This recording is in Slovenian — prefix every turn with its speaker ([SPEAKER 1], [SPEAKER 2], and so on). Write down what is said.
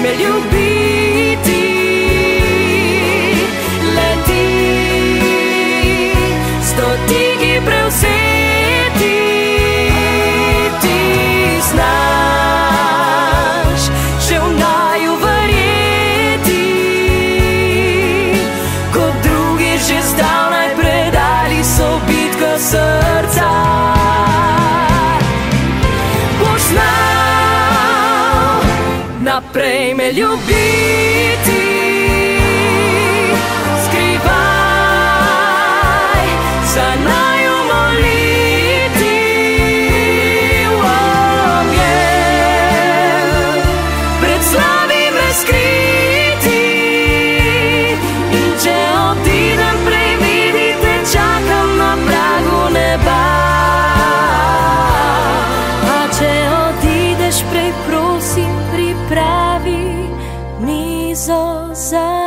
[SPEAKER 1] me ljubiti. Leti, stotiki prevzeti, ti znaš že v naju verjeti, kot drugi že zdavnaj predali so bitko srca. Boš znal naprej me ljubiti, skrivaj za naju moliti, pred slavim razkriti. In če odidem prej, vidite, čakam na pragu neba. A če odideš prej, prosim, pripravi mizo za